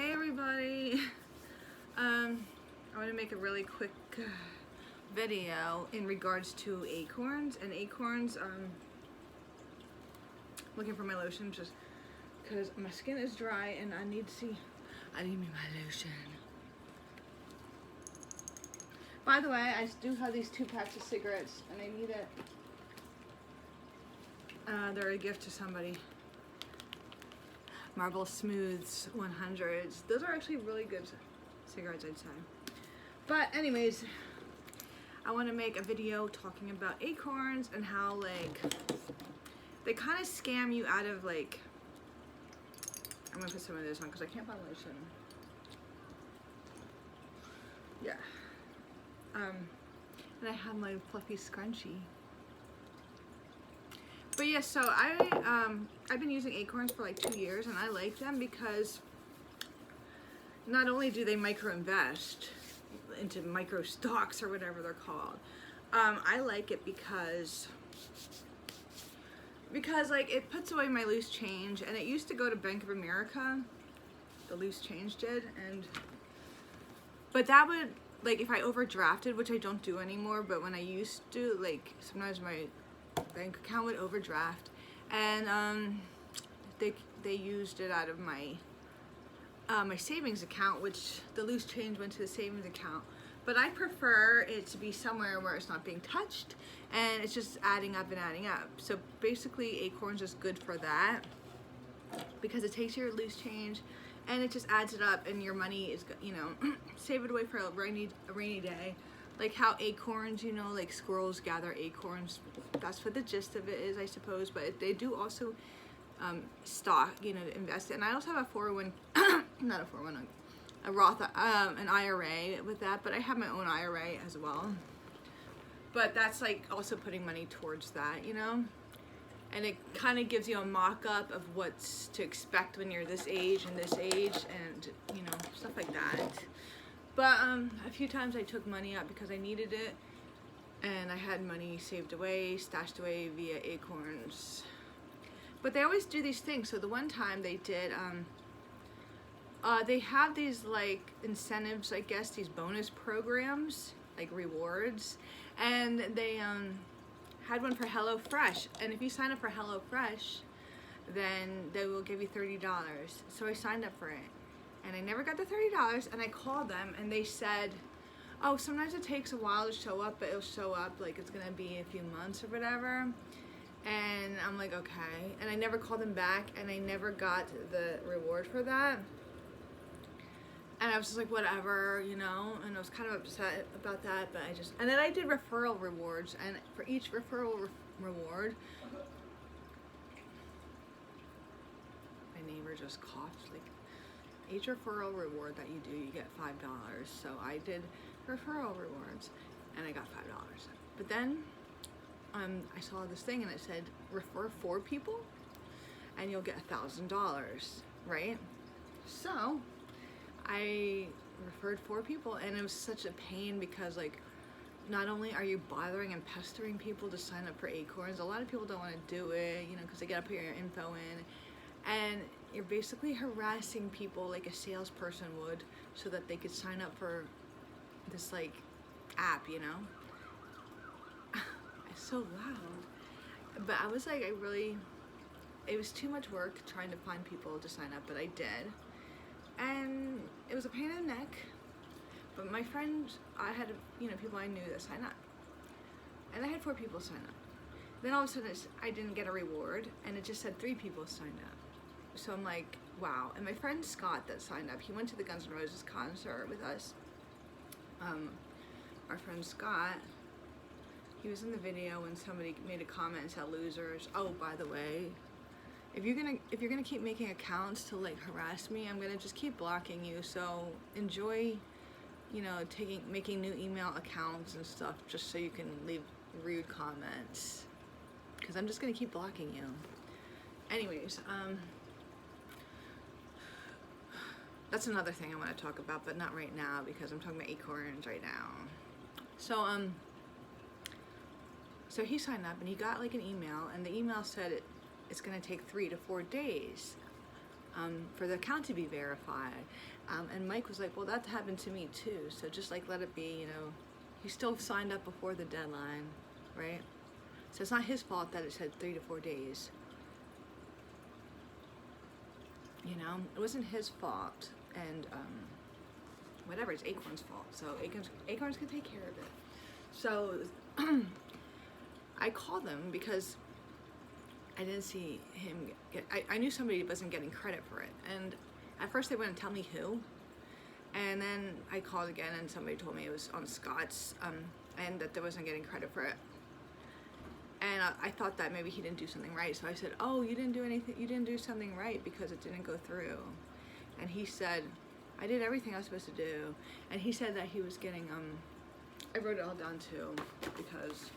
Hey everybody, I want to make a really quick video in regards to Acorns. And Acorns, looking for my lotion just because my skin is dry and I need me my lotion. By the way, I do have these 2 packs of cigarettes and I need it. They're a gift to somebody. Marble Smooths 100s. Those are actually really good cigarettes, I'd say. But anyways, I want to make a video talking about Acorns and how like they kind of scam you out of like. I'm gonna put some of this on because I can't find lotion. Yeah. And I have my fluffy scrunchie. But yeah, so I've been using Acorns for like 2 years and I like them because not only do they micro invest into micro stocks or whatever they're called, I like it because like it puts away my loose change, and it used to go to Bank of America, the loose change did, but that would, like, if I overdrafted, which I don't do anymore, but when I used to, like, sometimes my bank account would overdraft, and they used it out of my my savings account, which the loose change went to the savings account. But I prefer it to be somewhere where it's not being touched and it's just adding up and adding up. So basically Acorns is good for that because it takes your loose change and it just adds it up, and your money is, you know, save it away for a rainy day. Like how Acorns, you know, like squirrels gather acorns. That's what the gist of it is, I suppose. But they do also stock, you know, to invest in. And I also have a 401, not a 401, a Roth, an IRA with that. But I have my own IRA as well. But that's like also putting money towards that, you know. And it kind of gives you a mock-up of what's to expect when you're this age and this age, and you know, stuff like that. But a few times I took money out because I needed it, and I had money saved away, stashed away via Acorns. But they always do these things. So the one time they did, they have these like incentives, I guess, these bonus programs, like rewards, and they had one for HelloFresh. And if you sign up for HelloFresh, then they will give you $30. So I signed up for it. And I never got the $30, and I called them and they said, oh, sometimes it takes a while to show up, but it'll show up like it's gonna be a few months or whatever. And I'm like, okay. And I never called them back, and I never got the reward for that. And I was just like, whatever, you know, and I was kind of upset about that, but and then I did referral rewards, and for each referral reward, my neighbor just coughed, like, each referral reward that you do, you get $5. So I did referral rewards and I got $5. But then I saw this thing and it said refer 4 people and you'll get $1,000, right? So I referred 4 people, and it was such a pain because, like, not only are you bothering and pestering people to sign up for Acorns, a lot of people don't want to do it, you know, because they gotta put your info in, and you're basically harassing people like a salesperson would so that they could sign up for this like app, you know. It's so loud. But I was like, it was too much work trying to find people to sign up, but I did. And it was a pain in the neck. But my friends, I had, you know, people I knew that signed up. And I had 4 people sign up. Then all of a sudden I didn't get a reward, and it just said 3 people signed up. So I'm like, wow. And my friend Scott that signed up, he went to the Guns N' Roses concert with us. Our friend Scott, he was in the video when somebody made a comment and said losers. Oh, by the way, if you're gonna keep making accounts to like harass me, I'm gonna just keep blocking you. So enjoy, you know, making new email accounts and stuff just so you can leave rude comments, because I'm just gonna keep blocking you. Anyways, that's another thing I want to talk about, but not right now because I'm talking about Acorns right now. So so he signed up and he got like an email, and the email said it's gonna take 3 to 4 days. for the account to be verified. And Mike was like, well, that happened to me too. So just like, let it be, you know, he still signed up before the deadline, right? So it's not his fault that it said 3 to 4 days. You know, it wasn't his fault. And whatever, it's Acorns' fault. So Acorns can take care of it. So I called them because I didn't see him I knew somebody wasn't getting credit for it. And at first they wouldn't tell me who. And then I called again and somebody told me it was on Scott's and that they wasn't getting credit for it. And I thought that maybe he didn't do something right. So I said, oh, you didn't do anything, you didn't do something right because it didn't go through. And he said, I did everything I was supposed to do. And he said that he was getting, I wrote it all down too, because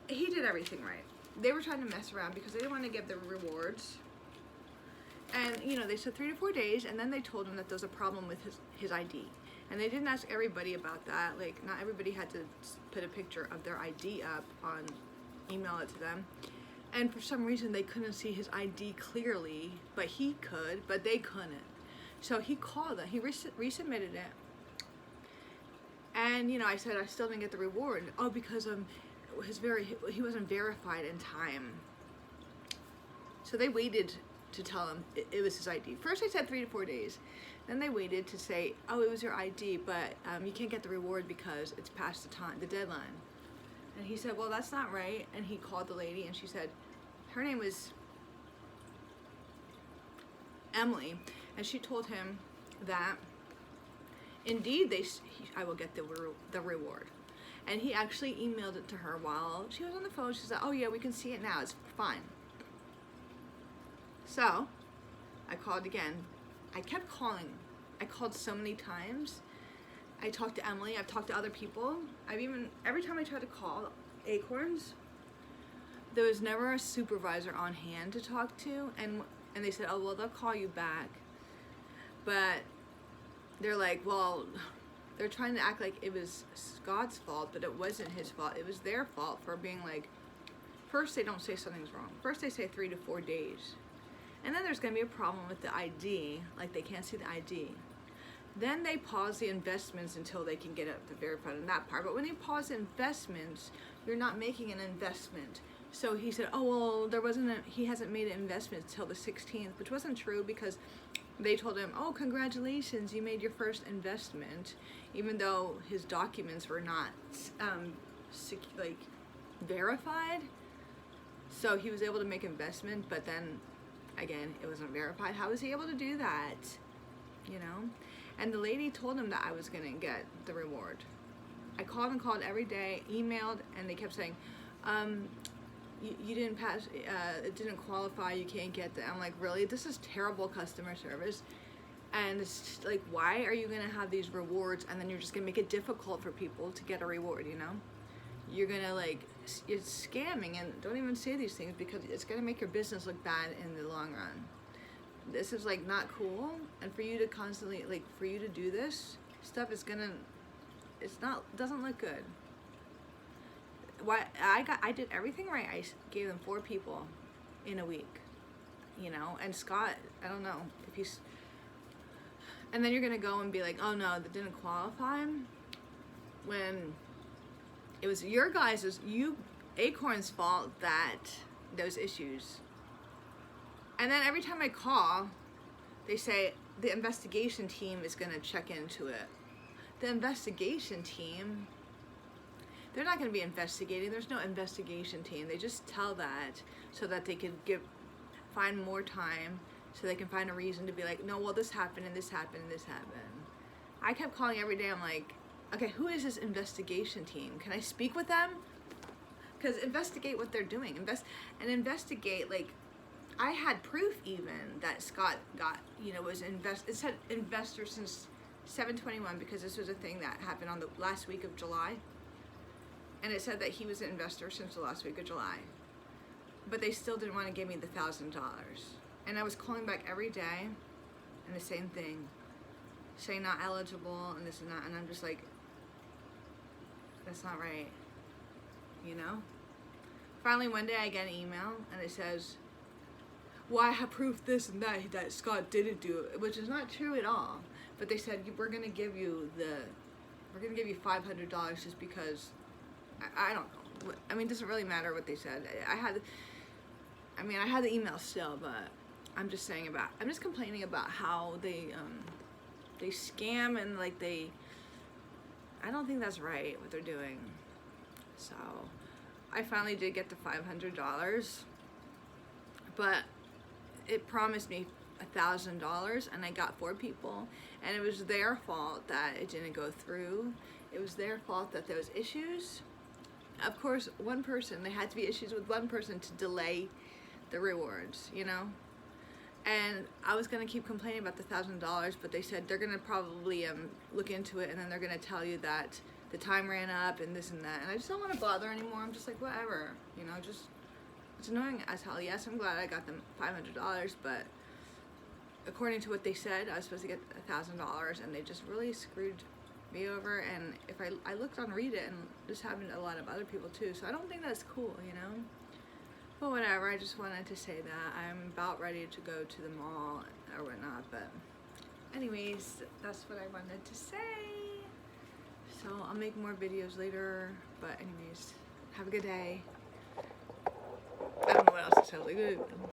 he did everything right. They were trying to mess around because they didn't want to give the rewards. And, you know, they said 3 to 4 days, and then they told him that there was a problem with his ID. And they didn't ask everybody about that. Like, not everybody had to put a picture of their ID up on, email it to them. And for some reason, they couldn't see his ID clearly, but he could, but they couldn't. So he called them, he resubmitted it. And, you know, I said, I still didn't get the reward. Oh, because he wasn't verified in time. So they waited to tell him it was his ID. First they said 3 to 4 days. Then they waited to say, oh, it was your ID, but you can't get the reward because it's past the deadline. And he said, well, that's not right. And he called the lady and she said, her name was Emily. And she told him that indeed I will get the reward. And he actually emailed it to her while she was on the phone. She said, oh yeah, we can see it now, it's fine. So I called again. I kept calling. I called so many times. I talked to Emily, I've talked to other people. Every time I tried to call Acorns, there was never a supervisor on hand to talk to, and they said, oh, well, they'll call you back. But they're like, well, they're trying to act like it was Scott's fault, but it wasn't his fault. It was their fault for being like, first they don't say something's wrong. First they say 3 to 4 days. And then there's gonna be a problem with the ID, like they can't see the ID. Then they pause the investments until they can get it verified on that part. But when they pause the investments, you're not making an investment. So he said, oh, well, he hasn't made an investment until the 16th, which wasn't true because they told him, oh, congratulations, you made your first investment, even though his documents were not verified. So he was able to make investment, but then again, it wasn't verified. How was he able to do that? You know? And the lady told him that I was gonna get the reward. I called and called every day, emailed, and they kept saying, you didn't pass, it didn't qualify, you can't get that. I'm like, really? This is terrible customer service. And it's like, why are you gonna have these rewards and then you're just gonna make it difficult for people to get a reward, you know? You're gonna it's scamming, and don't even say these things because it's gonna make your business look bad in the long run. This is like not cool, and for you to constantly, for you to do this stuff is doesn't look good. I did everything right. I gave them 4 people in a week, you know, and Scott, I don't know if he's, and then you're gonna go and be like, oh no, that didn't qualify, when it was your guys', Acorns' fault that those issues. And then every time I call, they say the investigation team is gonna check into it. The investigation team, they're not gonna be investigating. There's no investigation team. They just tell that so that they could find more time, so they can find a reason to be like, no, well, this happened and this happened and this happened. I kept calling every day. I'm like, okay, who is this investigation team? Can I speak with them? Because investigate what they're doing. Investigate, like, I had proof even that Scott got, you know, it said investor since 7/21 because this was a thing that happened on the last week of July. And it said that he was an investor since the last week of July. But they still didn't want to give me the $1,000. And I was calling back every day and the same thing. Saying not eligible and this and that, and I'm just like, that's not right, you know? Finally one day I get an email and it says, well, I have proof this and that Scott didn't do it, which is not true at all. But they said, we're gonna give you $500 just because, I don't know. I mean, it doesn't really matter what they said. I had the email still, but I'm just complaining about how they scam and like I don't think that's right what they're doing. So I finally did get the $500, but it promised me $1,000 and I got 4 people, and it was their fault that it didn't go through. It was their fault that there was issues. Of course, there had to be issues with one person to delay the rewards, you know? And I was gonna keep complaining about the $1,000, but they said they're gonna probably look into it, and then they're gonna tell you that the time ran up and this and that. And I just don't want to bother anymore. I'm just like, whatever, you know. Just, it's annoying as hell. Yes, I'm glad I got them $500, but according to what they said, I was supposed to get $1,000, and they just really screwed me over. And if I looked on Reddit, and this happened to a lot of other people too, so I don't think that's cool, you know. But whatever, I just wanted to say that I'm about ready to go to the mall or whatnot. But anyways, that's what I wanted to say. So I'll make more videos later. But anyways, have a good day. I don't know what else to tell you.